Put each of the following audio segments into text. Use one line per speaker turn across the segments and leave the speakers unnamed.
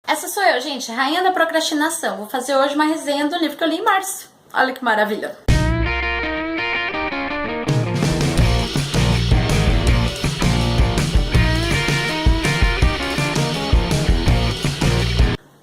Essa sou eu, gente, rainha da procrastinação. Vou fazer hoje uma resenha do livro que eu li em março. Olha que maravilha.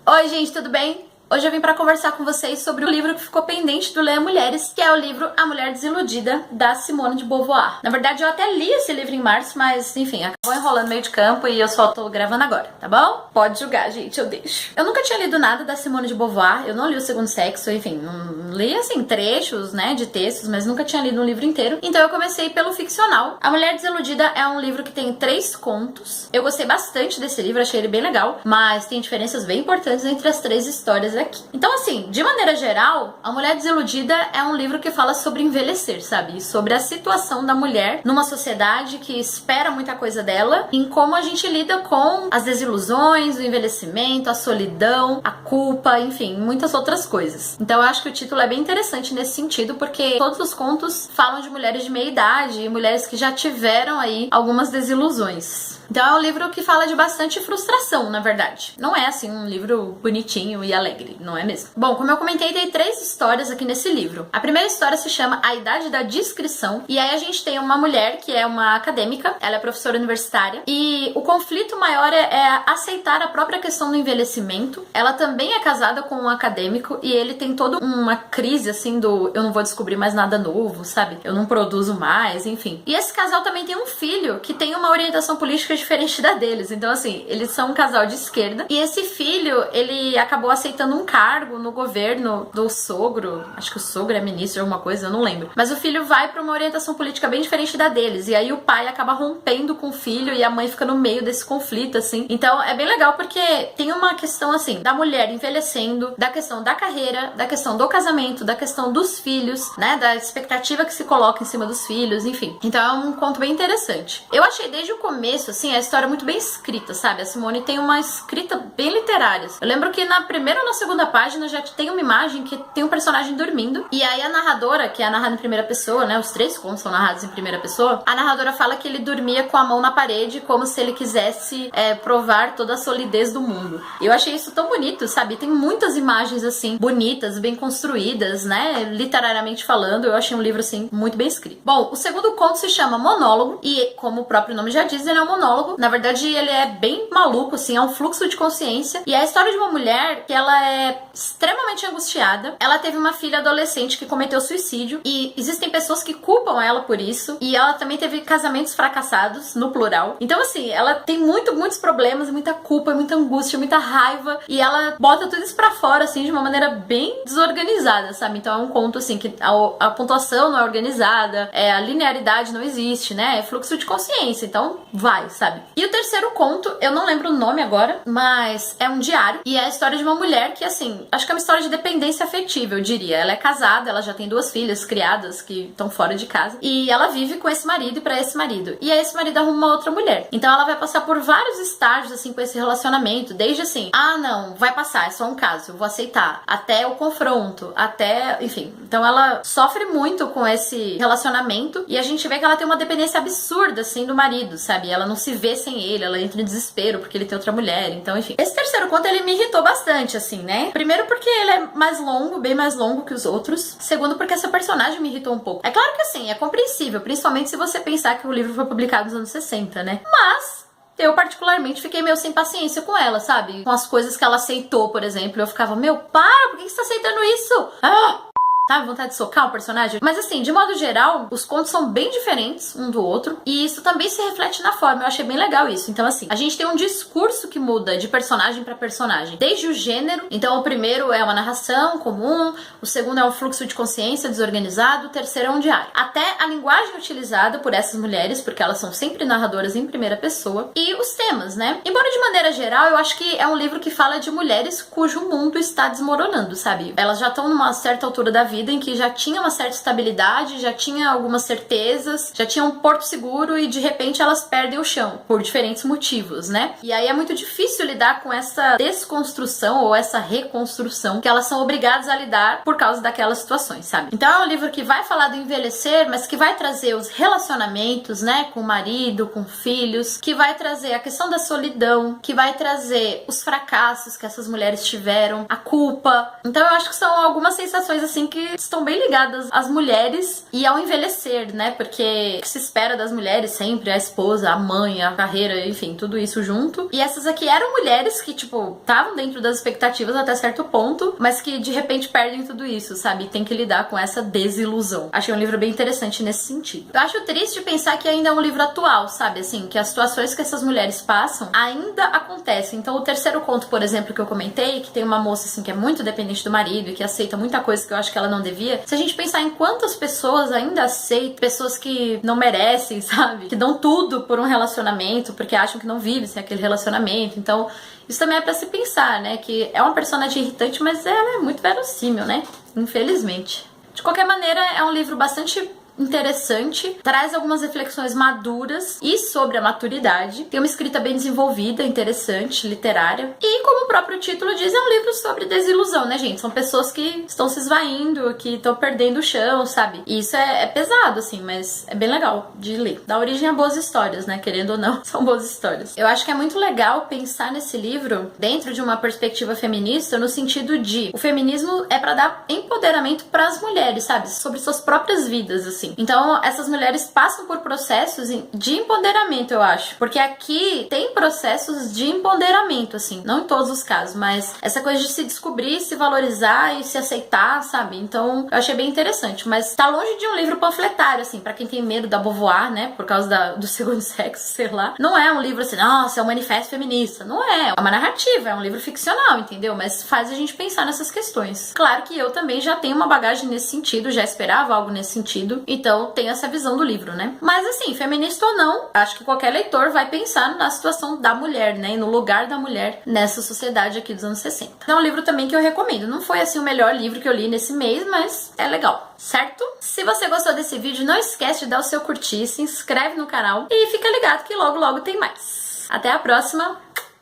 Oi, gente, tudo bem? Hoje eu vim pra conversar com vocês sobre o livro que ficou pendente do Leia Mulheres, que é o livro A Mulher Desiludida, da Simone de Beauvoir. Na verdade, eu até li esse livro em março, mas, enfim, acabou enrolando meio de campo e eu só tô gravando agora, tá bom? Pode julgar, gente, eu deixo. Eu nunca tinha lido nada da Simone de Beauvoir, eu não li O Segundo Sexo, enfim, não li, assim, trechos, né, de textos, mas nunca tinha lido um livro inteiro. Então eu comecei pelo ficcional. A Mulher Desiludida é um livro que tem 3 contos. Eu gostei bastante desse livro, achei ele bem legal, mas tem diferenças bem importantes entre as 3 histórias aqui. Então, assim, de maneira geral, A Mulher Desiludida é um livro que fala sobre envelhecer, sabe? Sobre a situação da mulher numa sociedade que espera muita coisa dela, em como a gente lida com as desilusões, o envelhecimento, a solidão, a culpa, enfim, muitas outras coisas. Então eu acho que o título é bem interessante nesse sentido, porque todos os contos falam de mulheres de meia idade e mulheres que já tiveram aí algumas desilusões. Então é um livro que fala de bastante frustração, na verdade. Não é, assim, um livro bonitinho e alegre, não é mesmo? Bom, como eu comentei, tem 3 histórias aqui nesse livro. A primeira história se chama A Idade da Discrição, e aí a gente tem uma mulher que é uma acadêmica, ela é professora universitária, e o conflito maior é aceitar a própria questão do envelhecimento. Ela também é casada com um acadêmico, e ele tem toda uma crise, assim, do eu não vou descobrir mais nada novo, sabe? Eu não produzo mais, enfim. E esse casal também tem um filho que tem uma orientação política diferente da deles. Então, assim, eles são um casal de esquerda. E esse filho, ele acabou aceitando um cargo no governo do sogro. Acho que o sogro é ministro de alguma coisa, eu não lembro. Mas o filho vai pra uma orientação política bem diferente da deles. E aí o pai acaba rompendo com o filho e a mãe fica no meio desse conflito, assim. Então, é bem legal porque tem uma questão, assim, da mulher envelhecendo, da questão da carreira, da questão do casamento, da questão dos filhos, né? Da expectativa que se coloca em cima dos filhos, enfim. Então, é um conto bem interessante. Eu achei desde o começo, assim, a história muito bem escrita, sabe? A Simone tem uma escrita bem literária. Eu lembro que na primeira ou na segunda página já tem uma imagem que tem um personagem dormindo, e aí a narradora, que é narrada em primeira pessoa, né? Os 3 contos são narrados em primeira pessoa. A narradora fala que ele dormia com a mão na parede, como se ele quisesse provar toda a solidez do mundo. Eu achei isso tão bonito, sabe? Tem muitas imagens, assim, bonitas, bem construídas, né? Literariamente falando, eu achei um livro, assim, muito bem escrito. Bom, o segundo conto se chama Monólogo, e como o próprio nome já diz, ele é um monólogo. Na verdade, ele é bem maluco, assim, é um fluxo de consciência. E é a história de uma mulher que ela é extremamente angustiada. Ela teve uma filha adolescente que cometeu suicídio, e existem pessoas que culpam ela por isso. E ela também teve casamentos fracassados, no plural. Então, assim, ela tem muitos problemas, muita culpa, muita angústia, muita raiva. E ela bota tudo isso pra fora, assim, de uma maneira bem desorganizada, sabe? Então é um conto, assim, que a pontuação não é organizada, a linearidade não existe, né? É fluxo de consciência, então vai, sabe? E o terceiro conto, eu não lembro o nome agora, mas é um diário, e é a história de uma mulher que, assim, acho que é uma história de dependência afetiva, eu diria. Ela é casada, ela já tem 2 filhas criadas que estão fora de casa, e ela vive com esse marido e pra esse marido. E aí esse marido arruma uma outra mulher. Então ela vai passar por vários estágios, assim, com esse relacionamento, desde assim, ah, não, vai passar, é só um caso, eu vou aceitar, até o confronto, até, enfim. Então ela sofre muito com esse relacionamento, e a gente vê que ela tem uma dependência absurda, assim, do marido, sabe? Ela não se vê sem ele, ela entra em desespero porque ele tem outra mulher, então enfim. Esse terceiro conto, ele me irritou bastante, assim, né? Primeiro porque ele é mais longo, bem mais longo que os outros. Segundo porque essa personagem me irritou um pouco. É claro que, assim, é compreensível, principalmente se você pensar que o livro foi publicado nos anos 60, né? Mas eu, particularmente, fiquei meio sem paciência com ela, sabe? Com as coisas que ela aceitou, por exemplo. Eu ficava, meu, para, por que você tá aceitando isso? Ah! Tá? Vontade de socar o personagem. Mas assim, de modo geral, os contos são bem diferentes um do outro, e isso também se reflete na forma. Eu achei bem legal isso. Então assim, a gente tem um discurso que muda de personagem pra personagem. Desde o gênero, então o primeiro é uma narração comum, o segundo é um fluxo de consciência desorganizado, o terceiro é um diário. Até a linguagem utilizada por essas mulheres, porque elas são sempre narradoras em primeira pessoa, e os temas, né? Embora de maneira geral, eu acho que é um livro que fala de mulheres cujo mundo está desmoronando, sabe? Elas já estão numa certa altura da vida, vida em que já tinha uma certa estabilidade, já tinha algumas certezas, já tinha um porto seguro e de repente elas perdem o chão, por diferentes motivos, né? E aí é muito difícil lidar com essa desconstrução ou essa reconstrução que elas são obrigadas a lidar por causa daquelas situações, sabe? Então é um livro que vai falar do envelhecer, mas que vai trazer os relacionamentos, né, com o marido, com filhos, que vai trazer a questão da solidão, que vai trazer os fracassos que essas mulheres tiveram, a culpa. Então eu acho que são algumas sensações assim que estão bem ligadas às mulheres e ao envelhecer, né? Porque o que se espera das mulheres sempre, a esposa, a mãe, a carreira, enfim, tudo isso junto. E essas aqui eram mulheres que, tipo, estavam dentro das expectativas até certo ponto, mas que de repente perdem tudo isso, sabe? E tem que lidar com essa desilusão. Achei um livro bem interessante nesse sentido. Eu acho triste pensar que ainda é um livro atual, sabe? Assim, que as situações que essas mulheres passam ainda acontecem. Então o terceiro conto, por exemplo, que eu comentei, que tem uma moça assim que é muito dependente do marido e que aceita muita coisa que eu acho que ela não devia. Se a gente pensar em quantas pessoas ainda aceitam, pessoas que não merecem, sabe? Que dão tudo por um relacionamento, porque acham que não vive sem aquele relacionamento. Então, isso também é pra se pensar, né? Que é uma personagem irritante, mas ela é muito verossímil, né? Infelizmente. De qualquer maneira, é um livro bastante interessante, traz algumas reflexões maduras e sobre a maturidade. Tem uma escrita bem desenvolvida, interessante, literária. E como o próprio título diz, é um livro sobre desilusão, né, gente? São pessoas que estão se esvaindo, que estão perdendo o chão, sabe? E isso é pesado, assim, mas é bem legal de ler. Dá origem a boas histórias, né? Querendo ou não, são boas histórias. Eu acho que é muito legal pensar nesse livro dentro de uma perspectiva feminista, no sentido de o feminismo é pra dar empoderamento pras mulheres, sabe? Sobre suas próprias vidas, assim. Então, essas mulheres passam por processos de empoderamento, eu acho. Porque aqui tem processos de empoderamento, assim. Não em todos os casos, mas essa coisa de se descobrir, se valorizar e se aceitar, sabe? Então, eu achei bem interessante. Mas tá longe de um livro panfletário, assim, pra quem tem medo da Beauvoir, né? Por causa do segundo sexo, sei lá. Não é um livro assim, nossa, é um manifesto feminista. Não é. É uma narrativa, é um livro ficcional, entendeu? Mas faz a gente pensar nessas questões. Claro que eu também já tenho uma bagagem nesse sentido, já esperava algo nesse sentido. Então tem essa visão do livro, né? Mas assim, feminista ou não, acho que qualquer leitor vai pensar na situação da mulher, né? E no lugar da mulher nessa sociedade aqui dos anos 60. É um livro também que eu recomendo. Não foi assim o melhor livro que eu li nesse mês, mas é legal, certo? Se você gostou desse vídeo, não esquece de dar o seu curtir, se inscreve no canal e fica ligado que logo logo tem mais. Até a próxima.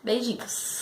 Beijinhos.